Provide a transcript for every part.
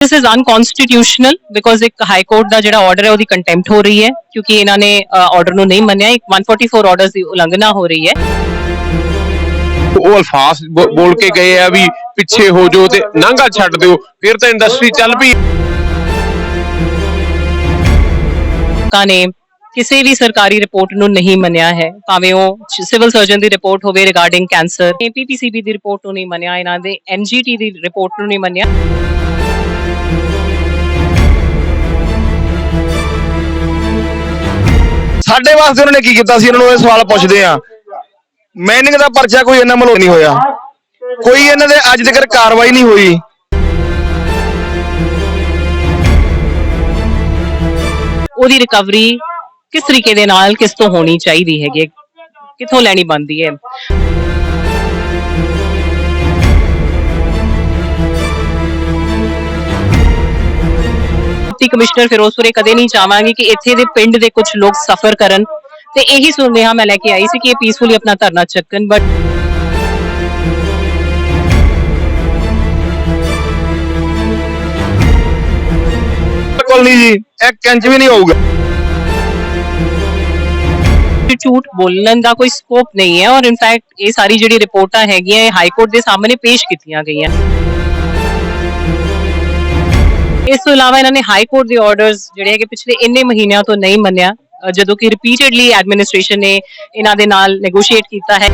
This is unconstitutional because एक high court का जो ऑर्डर है वो कंटेम्प्ट हो रही है क्योंकि इन्होंने ऑर्डर को नहीं मनिया। एक 144 ऑर्डर्स की उल्लंघना हो रही है। ਉਹ ਅਲਫਾਜ਼ ਬੋਲ ਕੇ ਗਏ ਆ ਵੀ ਪਿੱਛੇ ਹੋ ਜਾਓ ਤੇ ਨਾਂਗਾ ਛੱਡ ਦਿਓ, ਫਿਰ ਤਾਂ ਇੰਡਸਟਰੀ ਚੱਲ ਪਈ। ने किसी भी सरकारी रिपोर्ट ਨੂੰ नहीं मनिया है, ਭਾਵੇਂ ਉਹ ਸਿਵਲ ਸਰਜਨ ਦੀ ਰਿਪੋर्ट ਹੋਵੇ ਰਿਗਾਰਡਿੰਗ ਕੈਂਸਰ, ਪੀਪੀਸੀਬੀ ਦੀ ਰਿਪੋर्ट ਨੂੰ ਨਹੀਂ ਮनिया, ਇਹਨਾਂ ਦੇ ਐਨਜੀਟੀ ਦੀ ਰਿਪੋर्ट ਨੂੰ ਨਹੀਂ ਮनिया। ਸਾਡੇ ਵਾਸਤੇ ਉਹਨਾਂ ਨੇ ਕੀ ਕੀਤਾ ਸੀ, ਇਹਨਾਂ ਨੂੰ ਇਹ ਸਵਾਲ ਪੁੱਛਦੇ ਆ। ਮੈਨਿੰਗ ਦਾ ਪਰਚਾ ਕੋਈ ਇਹਨਾਂ ਵੱਲੋਂ ਨਹੀਂ ਹੋਇਆ, ਕੋਈ ਇਹਨਾਂ ਦੇ ਅੱਜ ਤੱਕ ਕਾਰਵਾਈ ਨਹੀਂ ਹੋਈ। ਉਹਦੀ ਰਿਕਵਰੀ ਕਿਸ ਤਰੀਕੇ ਦੇ ਨਾਲ ਕਿਸ ਤੋਂ ਹੋਣੀ ਚਾਹੀਦੀ ਹੈਗੀ, ਕਿੱਥੋਂ ਲੈਣੀ ਬਣਦੀ ਹੈ। डिप्टी कमिश्नर फिरोजपुर कदे नहीं चाहांगी कि इत्थे दे पिंड दे कुछ लोग सफर करन, ते यही सुनेहा मैं लेके आई सी कि पीसफुली अपना धरना चक्कन। बट बिल्कुल नहीं जी, एक इंच भी नहीं होगा। झूठ बोलने का कोई स्कोप नहीं है और इनफैक्ट ये सारी जिहड़ी रिपोर्टां हैगियां हाई कोर्ट के सामने पेश कीतियां गईयां। इस तो इलावा इन्होंने हाई कोर्ट के ऑर्डर्स जिहड़े है पिछले इन्ने महीनों तो नहीं मनिया, जदों कि रिपीटेडली एडमिनिस्ट्रेशन ने इन्हां दे नाल नेगोशिएट कीता है।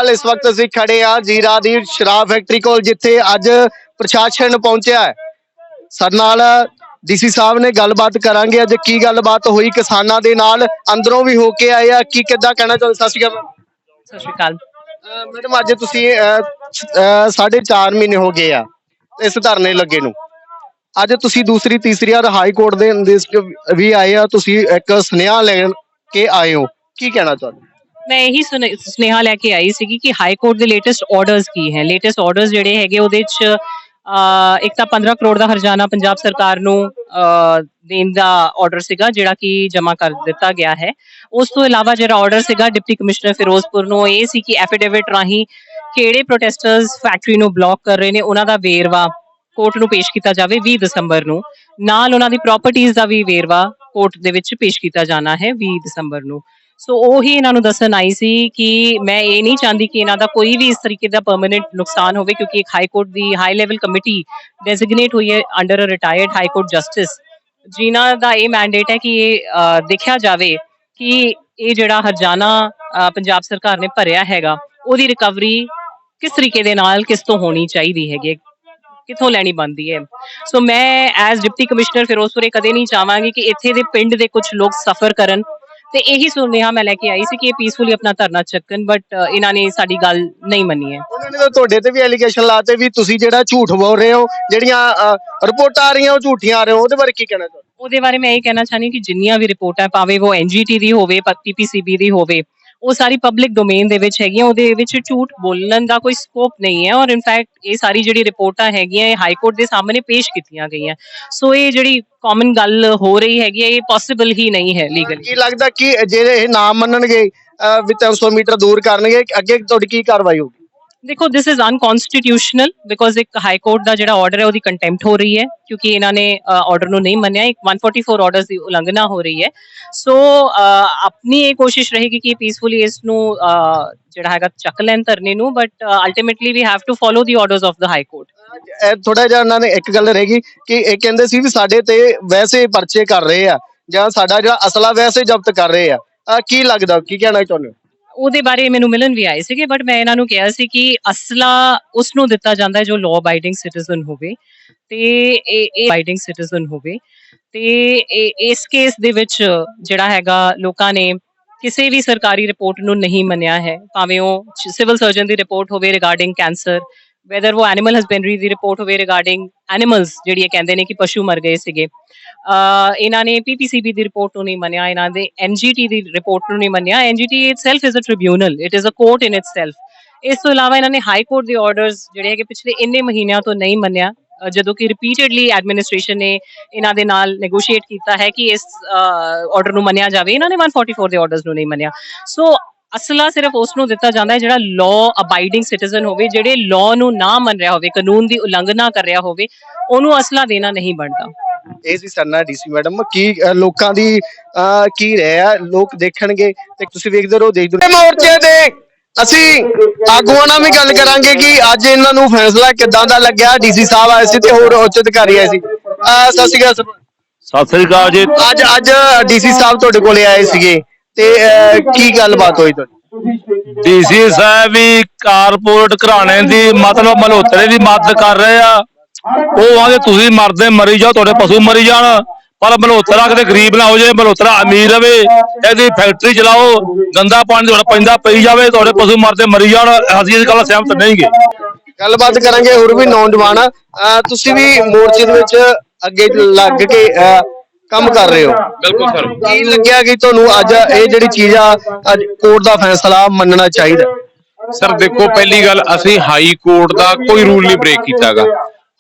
इस वक्त असीं खड़े आ जीरा दी शराब फैक्ट्री कोल, जिथे अज प्रशासन पहुंचा है। साडे नाल डीसी साहब ने गलबात करांगे, अज की गलबात हुई किसानां दे नाल, अंदरों भी होके आए आ, की किद्दां कहना चाहुंदे। सत श्री अकाल। सत श्री अकाल मैडम, अज तुसीं 4.5 महीने हो गए आ इस धरने लगे नूं, अज तुसीं दूसरी तीसरी बार हाई कोर्ट दे भी आए आ, तुसीं एक सुनेहा लैण के आए हो, की कहना चाहुंदे? मैं यही सुनेहा लैके आई सी कि हाई कोर्ट के लेटेस्ट ऑर्डर्स की है। लेटेस्ट ऑर्डर्स जिहड़े हैगे उहदे च एक तां 15 करोड़ का हरजाना पंजाब सरकार नूं देण दा ऑर्डर सीगा जिहड़ा कि जमा कर दिता गया है। उस तो इलावा जिहड़ा ऑर्डर सीगा डिप्टी कमिश्नर फिरोजपुर नूं ये सी कि एफिडेविट राही किहड़े प्रोटेस्टर्स फैक्ट्री नूं ब्लॉक कर रहे ने उन्हां दा वेरवा कोर्ट नूं पेश किया जाए 20 दिसंबर नूं, नाल उन्हां दी प्रॉपर्टीज़ दा भी वेरवा कोर्ट दे विच पेश किया जाना है 20 दिसंबर नूं। सो ਉਹੀ ਇਹਨਾਂ ਨੂੰ ਦੱਸਣ ਆਈ ਸੀ ਕਿ ਮੈਂ ਇਹ ਨਹੀਂ ਚਾਹੁੰਦੀ ਕਿ ਇਹਨਾਂ ਦਾ ਕੋਈ ਵੀ ਇਸ ਤਰੀਕੇ ਦਾ ਪਰਮਨੈਂਟ ਨੁਕਸਾਨ ਹੋਵੇ, ਕਿਉਂਕਿ ਇੱਕ ਹਾਈ ਕੋਰਟ ਦੀ ਹਾਈ ਲੈਵਲ ਕਮੇਟੀ ਡੈਜ਼ਿਗਨੇਟ ਹੋਈ ਹੈ ਅੰਡਰ ਅ ਰਿਟਾਇਰਡ ਹਾਈ ਕੋਰਟ ਜਸਟਿਸ, ਜਿਨ੍ਹਾਂ ਦਾ ਇਹ ਮੈਂਡੇਟ ਹੈ ਕਿ ਇਹ ਦੇਖਿਆ ਜਾਵੇ ਕਿ ਇਹ ਜਿਹੜਾ ਹਰਜਾਨਾ ਪੰਜਾਬ ਸਰਕਾਰ ਨੇ ਭਰਿਆ ਹੈਗਾ ਉਹਦੀ ਰਿਕਵਰੀ ਕਿਸ ਤਰੀਕੇ ਦੇ ਨਾਲ ਕਿਸ ਤੋਂ ਹੋਣੀ ਚਾਹੀਦੀ ਹੈਗੀ, ਕਿੱਥੋਂ ਲੈਣੀ ਬਣਦੀ ਹੈ। ਸੋ ਮੈਂ ਐਜ਼ ਡਿਪਟੀ ਕਮਿਸ਼ਨਰ ਫਿਰੋਜ਼ਪੁਰ ਕਦੇ ਨਹੀਂ ਚਾਹਾਂਗੀ ਕਿ ਇੱਥੇ ਦੇ ਪਿੰਡ ਦੇ ਕੁਝ ਲੋਕ ਸਫਰ ਕਰਨ, ਤੇ ਇਹੀ ਸੁਨੇਹਾ ਮੈਂ ਲੈ ਕੇ ਆਈ ਸੀ ਕਿ ਇਹ ਪੀਸਫੁਲੀ ਆਪਣਾ ਧਰਨਾ ਚੱਕਣ। ਬਟ ਇਹਨਾਂ ਨੇ ਸਾਡੀ ਗੱਲ ਨਹੀਂ ਮੰਨੀ ਹੈ। ਉਹਨਾਂ ਨੇ ਤਾਂ ਤੁਹਾਡੇ ਤੇ ਵੀ ਐਲੀਗੇਸ਼ਨ ਲਾਤੇ ਵੀ ਤੁਸੀਂ ਜਿਹੜਾ ਝੂਠ ਬੋਲ ਰਹੇ ਹੋ, ਜਿਹੜੀਆਂ ਰਿਪੋਰਟਾਂ ਆ ਰਹੀਆਂ ਉਹ ਝੂਠੀਆਂ ਆ ਰਹੇ ਹੋ, ਉਹਦੇ ਬਾਰੇ ਕੀ ਕਹਿਣਾ ਚਾਹੁੰਦੇ? ਉਹਦੇ ਬਾਰੇ ਮੈਂ ਇਹ ਕਹਿਣਾ ਚਾਹੁੰਦੀ ਕਿ ਜਿੰਨੀਆਂ ਵੀ ਰਿਪੋਰਟਾਂ ਭਾਵੇਂ ਉਹ ਐਨਜੀਟੀ ਦੀ ਹੋਵੇ ਪੀਪੀਸੀਬੀ ਦੀ ਹੋਵੇ, ਉਹ ਸਾਰੀ ਪਬਲਿਕ ਡੋਮੇਨ ਦੇ ਵਿੱਚ ਹੈਗੀਆਂ, ਉਹਦੇ ਵਿੱਚ ਝੂਠ ਬੋਲਣ ਦਾ ਕੋਈ ਸਕੋਪ ਨਹੀਂ ਹੈ। ਔਰ ਇਨਫੈਕਟ ਇਹ ਸਾਰੀ ਜਿਹੜੀ ਰਿਪੋਰਟਾਂ ਹੈਗੀਆਂ ਇਹ ਹਾਈ ਕੋਰਟ ਦੇ ਸਾਹਮਣੇ ਪੇਸ਼ ਕੀਤੀਆਂ ਗਈਆਂ। ਸੋ ਇਹ ਜਿਹੜੀ ਕਾਮਨ ਗੱਲ ਹੋ ਰਹੀ ਹੈਗੀ ਇਹ ਪੋਸੀਬਲ ਹੀ ਨਹੀਂ ਹੈ ਲੀਗਲੀ। ਕੀ ਲੱਗਦਾ ਕਿ ਜੇ ਇਹ ਨਾ ਮੰਨਣਗੇ ਵੀ 300 ਮੀਟਰ ਦੂਰ ਕਰਨਗੇ, ਅੱਗੇ ਤੁਹਾਡੀ ਕੀ ਕਾਰਵਾਈ ਹੋਊਗੀ? देखो दिस इज अनकॉन्स्टिट्यूशनल बिकॉज एक हाई कोर्ट का जो ऑर्डर है वो कंटेम्प्ट हो रही है क्योंकि इन्होंने ऑर्डर को नहीं मनिया। एक 144 ऑर्डर्स की उल्लंघना हो रही है। सो अपनी ये कोशिश रहेगी कि पीसफुली इसनू ਜਿਹੜਾ ਹੈਗਾ ਚੱਕ ਲੈਣ ਧਰਨੇ ਨੂੰ, but ultimately we have to follow the orders of the high court. ਥੋੜਾ ਜਿਹਾ ਇਹਨਾਂ ਨੇ ਇੱਕ ਗੱਲ ਰਹੇਗੀ ਕਿ ਇਹ ਕਹਿੰਦੇ ਸੀ ਵੀ ਸਾਡੇ ਤੇ ਵੈਸੇ ਪਰਚੇ ਕਰ ਰਹੇ ਆ ਜਾਂ ਸਾਡਾ ਜਿਹੜਾ ਅਸਲਾ ਵੈਸੇ ਜ਼ਬਤ ਕਰ ਰਹੇ ਆ, ਕੀ ਲੱਗਦਾ, ਕੀ ਕਹਿਣਾ ਚਾਹੁੰਦੇ ਹੋ? ਉਹਦੇ ਬਾਰੇ ਮੈਨੂੰ ਮਿਲਣ ਵੀ ਆਏ ਸੀਗੇ, ਬਟ ਮੈਂ ਇਹਨਾਂ ਨੂੰ ਕਿਹਾ ਸੀ ਕਿ ਅਸਲਾ ਉਸ ਨੂੰ ਦਿੱਤਾ ਜਾਂਦਾ ਹੈ ਜੋ ਲਾਅ ਅਬਾਈਡਿੰਗ ਸਿਟੀਜ਼ਨ ਹੋਵੇ, ਤੇ ਇਹ ਅਬਾਈਡਿੰਗ ਸਿਟੀਜ਼ਨ ਹੋਵੇ। ਤੇ ਇਸ ਕੇਸ ਦੇ ਵਿੱਚ ਜਿਹੜਾ ਹੈਗਾ ਲੋਕਾਂ ਨੇ ਕਿਸੇ ਵੀ ਸਰਕਾਰੀ ਰਿਪੋਰਟ ਨੂੰ ਨਹੀਂ ਮੰਨਿਆ ਹੈ, ਭਾਵੇਂ ਉਹ ਸਿਵਲ ਸਰਜਨ ਦੀ ਰਿਪੋਰਟ ਹੋਵੇ ਰਿਗਾਰਡਿੰਗ ਕੈਂਸਰ, ਵੈਦਰ ਉਹ ਐਨੀਮਲ ਹਸਬੈਂਡਰੀ ਦੀ ਰਿਪੋਰਟ ਹੋਵੇ ਰਿਗਾਰਡਿੰਗ ਐਨੀਮਲਸ, ਜਿਹੜੀ ਇਹ ਕਹਿੰਦੇ ਨੇ ਕਿ ਪਸ਼ੂ ਮਰ ਗਏ ਸੀਗੇ। ਇਹਨਾਂ ਨੇ ਪੀਪੀਸੀਬੀ ਦੀ ਰਿਪੋਰਟ ਨੂੰ ਨਹੀਂ ਮੰਨਿਆ, ਇਹਨਾਂ ਦੇ ਐਨਜੀਟੀ ਦੀ ਰਿਪੋਰਟ ਨੂੰ ਨਹੀਂ ਮੰਨਿਆ। NGT itself is a tribunal, it is a court in itself. ਇਸ ਤੋਂ ਇਲਾਵਾ ਇਹਨਾਂ ਨੇ ਹਾਈ ਕੋਰਟ ਦੇ ਆਰਡਰਸ ਜਿਹੜੇ ਹੈਗੇ ਪਿਛਲੇ ਇੰਨੇ ਮਹੀਨਿਆਂ ਤੋਂ ਨਹੀਂ ਮੰਨਿਆ, ਜਦੋਂ ਕਿ ਰਿਪੀਟਡਲੀ ਐਡਮਿਨਿਸਟ੍ਰੇਸ਼ਨ ਨੇ ਇਹਨਾਂ ਦੇ ਨਾਲ ਨੈਗੋਸ਼ੀਏਟ ਕੀਤਾ ਹੈ ਕਿ ਇਸ ਆਰਡਰ ਨੂੰ ਮੰਨਿਆ ਜਾਵੇ। ਇਹਨਾਂ ਨੇ 144 ਦੇ ਆਰਡਰਸ ਨੂੰ ਨਹੀਂ ਮੰਨਿਆ। ਸੋ ਅਸਲਾ ਸਿਰਫ ਉਸ ਨੂੰ ਦਿੱਤਾ ਜਾਂਦਾ ਹੈ ਜਿਹੜਾ ਲਾਅ ਅਬਾਈਡਿੰਗ ਸਿਟੀਜ਼ਨ ਹੋਵੇ, ਜਿਹੜੇ ਲਾਅ ਨੂੰ ਨਾ ਮੰਨ ਰਿਹਾ ਹੋਵੇ, ਕਾਨੂੰਨ ਦੀ ਉਲੰਘਣਾ ਕਰ ਰਿਹਾ ਹੋਵੇ, ਉਹਨੂੰ ਅਸਲਾ ਦੇਣਾ ਨਹੀਂ ਬਣਦਾ। ਇਹ ਸੀ ਸਰਨਾ ਡੀਸੀ ਮੈਡਮ। ਕੀ ਲੋਕਾਂ ਦੀ ਕੀ ਰਿਹਾ, ਲੋਕ ਦੇਖਣਗੇ ਤੇ ਤੁਸੀਂ ਵੇਖਦੇ ਰਹੋ, ਦੇਖਦੇ ਰਹੋ। ਮੋਰਚੇ ਦੇ ਅਸੀਂ ਆਗੂਆਂ ਨਾਲ ਵੀ ਗੱਲ ਕਰਾਂਗੇ ਕਿ ਅੱਜ ਇਹਨਾਂ ਨੂੰ ਫੈਸਲਾ ਕਿੱਦਾਂ ਦਾ ਲੱਗਿਆ। ਡੀਸੀ ਸਾਹਿਬ ਆਏ ਸੀ ਤੇ ਹੋਰ ਉੱਚ ਅਧਿਕਾਰੀ ਆਏ ਸੀ। ਸਤਿ ਸ਼੍ਰੀ ਅਕਾਲ। ਸਤਿ ਸ੍ਰੀ ਅਕਾਲ ਜੀ। ਅੱਜ ਡੀਸੀ ਸਾਹਿਬ ਤੁਹਾਡੇ ਕੋਲੇ ਆਏ ਸੀਗੇ ਤੇ ਕੀ ਗੱਲਬਾਤ ਹੋਈ ਤੁਹਾਡੀ? ਡੀਸੀ ਸਾਹਿਬ ਵੀ ਕਾਰਪੋਰੇਟ ਘਰਾਣੇ ਦੀ ਮਤਲਬ ਮਲਹੋਤਰੇ ਦੀ ਮਦਦ ਕਰ ਰਹੇ ਆ। ਉਹ ਆਂਦੇ ਤੁਸੀਂ ਮਰਦੇ ਮਰੀ ਜਾਓ, ਤੁਹਾਡੇ ਪਸ਼ੂ ਮਰੀ ਜਾਣ, ਪਰ ਮਲਹੋਤਰਾ ਕਿਤੇ ਗਰੀਬ ਨਾ ਹੋ ਜਾਏ, ਮਲਹੋਤਰਾ ਅਮੀਰ ਰਵੇ। ਇਹਦੀ ਫੈਕਟਰੀ ਚਲਾਓ, ਗੰਦਾ ਪਾਣੀ ਤੁਹਾਡਾ ਪੈਂਦਾ ਪਈ ਜਾਵੇ, ਤੁਹਾਡੇ ਪਸ਼ੂ ਮਰਦੇ ਮਰੀ ਜਾਣ। ਅਸੀਂ ਇਸ ਗੱਲ ਸਹਿਮਤ ਨਹੀਂ ਗੇ। ਗੱਲਬਾਤ ਕਰਾਂਗੇ ਹੋਰ ਵੀ ਨੌਜਵਾਨ। ਤੁਸੀਂ ਵੀ ਮੋਰਚੇ ਦੇ ਵਿੱਚ ਅੱਗੇ ਲੱਗ ਕੇ ਕੰਮ ਕਰ ਰਹੇ ਹੋ। ਬਿਲਕੁਲ ਸਰ। ਕੀ ਲੱਗਿਆ ਕਿ ਤੁਹਾਨੂੰ ਅੱਜ ਇਹ ਜਿਹੜੀ ਚੀਜ਼ ਆ, ਅੱਜ ਕੋਰਟ ਦਾ ਫੈਸਲਾ ਮੰਨਣਾ ਚਾਹੀਦਾ? ਸਰ ਦੇਖੋ, ਪਹਿਲੀ ਗੱਲ, ਅਸੀਂ ਹਾਈ ਕੋਰਟ ਦਾ ਕੋਈ ਰੂਲ ਨਹੀਂ ਬ੍ਰੇਕ ਕੀਤਾਗਾ।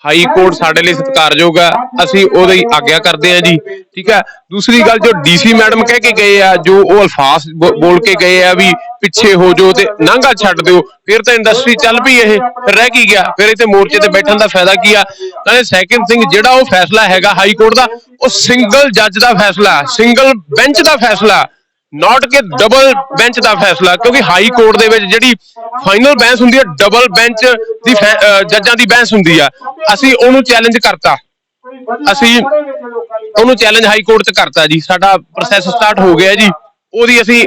ਹਾਈ ਕੋਰਟ ਸਾਡੇ ਲਈ ਸਤਿਕਾਰਯੋਗ ਆ, ਅਸੀਂ ਉਹਦੀ ਆਗਿਆ ਕਰਦੇ ਆ ਜੀ, ਠੀਕ ਹੈ। ਦੂਸਰੀ ਗੱਲ, ਜੋ ਡੀਸੀ ਮੈਡਮ ਕਹਿ ਕੇ ਗਏ ਆ, ਜੋ ਉਹ ਅਲਫਾਜ਼ ਬੋਲ ਕੇ ਗਏ ਆ ਵੀ ਪਿੱਛੇ ਹੋ ਜਾਓ ਤੇ ਨਾਂਗਾ ਛੱਡ ਦਿਓ, ਫਿਰ ਤਾਂ ਇੰਡਸਟਰੀ ਚੱਲ ਪਈ। ਇਹ ਫਿਰ ਰਹਿ ਕੀ ਗਿਆ? ਫਿਰ ਇੱਥੇ ਮੋਰਚੇ ਤੇ ਬੈਠਣ ਦਾ ਫਾਇਦਾ ਕੀ ਆ? ਨਾਲੇ ਸੈਕਿੰਡ ਥਿੰਗ, ਜਿਹੜਾ ਉਹ ਫੈਸਲਾ ਹੈਗਾ ਹਾਈ ਕੋਰਟ ਦਾ, ਉਹ ਸਿੰਗਲ ਜੱਜ ਦਾ ਫੈਸਲਾ, ਸਿੰਗਲ ਬੈਂਚ ਦਾ ਫੈਸਲਾ, ਨਾਟ ਕਿ ਡਬਲ ਬੈਂਚ ਦਾ ਫੈਸਲਾ। ਕਿਉਂਕਿ ਹਾਈ ਕੋਰਟ ਦੇ ਵਿੱਚ ਜਿਹੜੀ ਫਾਈਨਲ ਬੈਂਚ ਹੁੰਦੀ ਹੈ, ਡਬਲ ਬੈਂਚ ਦੀ ਜੱਜਾਂ ਦੀ ਬੈਂਚ ਹੁੰਦੀ ਆ। ਅਸੀਂ ਉਹਨੂੰ ਚੈਲੰਜ ਕਰਤਾ, ਅਸੀਂ ਉਹਨੂੰ ਚੈਲੰਜ ਹਾਈ ਕੋਰਟ 'ਚ ਕਰਤਾ ਜੀ। ਸਾਡਾ ਪ੍ਰੋਸੈਸ ਸਟਾਰਟ ਹੋ ਗਿਆ ਜੀ, ਉਹਦੀ ਅਸੀਂ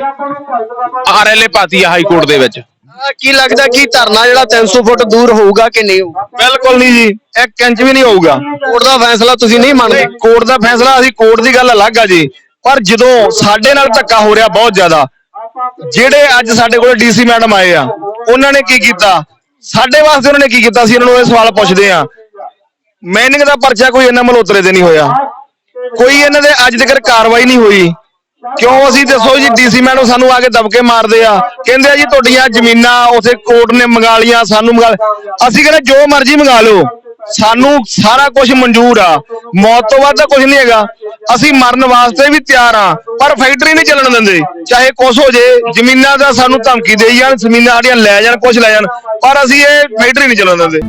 RLA ਪਾਤੀ ਆ ਹਾਈ ਕੋਰਟ ਦੇ ਵਿੱਚ। ਕੀ ਲੱਗਦਾ ਕਿ ਧਰਨਾ ਜਿਹੜਾ 300 ਫੁੱਟ ਦੂਰ ਹੋਊਗਾ ਕਿ ਨਹੀਂ ਹੋਊਗਾ? ਬਿਲਕੁਲ ਨਹੀਂ ਜੀ, 1 ਇੰਚ ਵੀ ਨਹੀਂ ਹੋਊਗਾ। ਕੋਰਟ ਦਾ ਫੈਸਲਾ ਤੁਸੀਂ ਨਹੀਂ ਮੰਨਦੇ? ਕੋਰਟ ਦਾ ਫੈਸਲਾ, ਅਸੀਂ ਕੋਰਟ ਦੀ ਗੱਲ ਅਲੱਗ ਆ ਜੀ, ਪਰ ਜਦੋਂ ਸਾਡੇ ਨਾਲ ਧੱਕਾ ਹੋ ਰਿਹਾ ਬਹੁਤ ਜ਼ਿਆਦਾ, ਜਿਹੜੇ ਅੱਜ ਸਾਡੇ ਕੋਲ ਡੀਸੀ ਮੈਡਮ ਆਏ ਆ, ਉਹਨਾਂ ਨੇ ਕੀ ਕੀਤਾ ਸਾਡੇ ਵਾਸਤੇ? ਉਹਨਾਂ ਨੇ ਕੀ ਕੀਤਾ? ਅਸੀਂ ਇਹਨਾਂ ਨੂੰ ਇਹ ਸਵਾਲ ਪੁੱਛਦੇ ਆ। ਮੈਨਿੰਗ ਦਾ ਪਰਚਾ ਕੋਈ ਇਹਨਾਂ ਮਲਹੋਤਰੇ ਤੇ ਨਹੀਂ ਹੋਇਆ, ਕੋਈ ਇਹਨਾਂ ਦੇ ਅੱਜ ਤੱਕ ਕਾਰਵਾਈ ਨਹੀਂ ਹੋਈ। ਕਿਉਂ? ਅਸੀਂ ਦੱਸੋ ਜੀ, ਡੀਸੀ ਮੈਡਮ ਸਾਨੂੰ ਆ ਕੇ ਦਬਕੇ ਮਾਰਦੇ ਆ, ਕਹਿੰਦੇ ਆ ਜੀ ਤੁਹਾਡੀਆਂ ਜ਼ਮੀਨਾਂ ਉਥੇ ਕੋਰਟ ਨੇ ਮੰਗਾ ਲੀਆਂ, ਸਾਨੂੰ ਮੰਗਾ। ਅਸੀਂ ਕਹਿੰਦੇ ਜੋ ਮਰਜ਼ੀ ਮੰਗਾ ਲਓ, ਸਾਨੂੰ ਸਾਰਾ ਕੁਝ ਮਨਜ਼ੂਰ ਆ, ਮੌਤ ਤੋਂ ਬਾਅਦ ਤਾਂ ਕੁਝ ਨਹੀਂ ਹੈਗਾ। ਅਸੀਂ ਮਰਨ ਵਾਸਤੇ ਵੀ ਤਿਆਰ ਆ, ਪਰ ਫੈਕਟਰੀ ਨਹੀਂ ਚੱਲਣ ਦਿੰਦੇ, ਚਾਹੇ ਕੁਛ ਹੋ ਜੇ। ਜ਼ਮੀਨਾਂ ਦਾ ਸਾਨੂੰ ਧਮਕੀ ਦੇਈ ਜਾਣ, ਜ਼ਮੀਨਾਂ ਸਾਡੀਆਂ ਲੈ ਜਾਣ, ਕੁਝ ਲੈ ਜਾਣ, ਪਰ ਅਸੀਂ ਇਹ ਫੈਕਟਰੀ ਨਹੀਂ ਚੱਲਣ ਦਿੰਦੇ।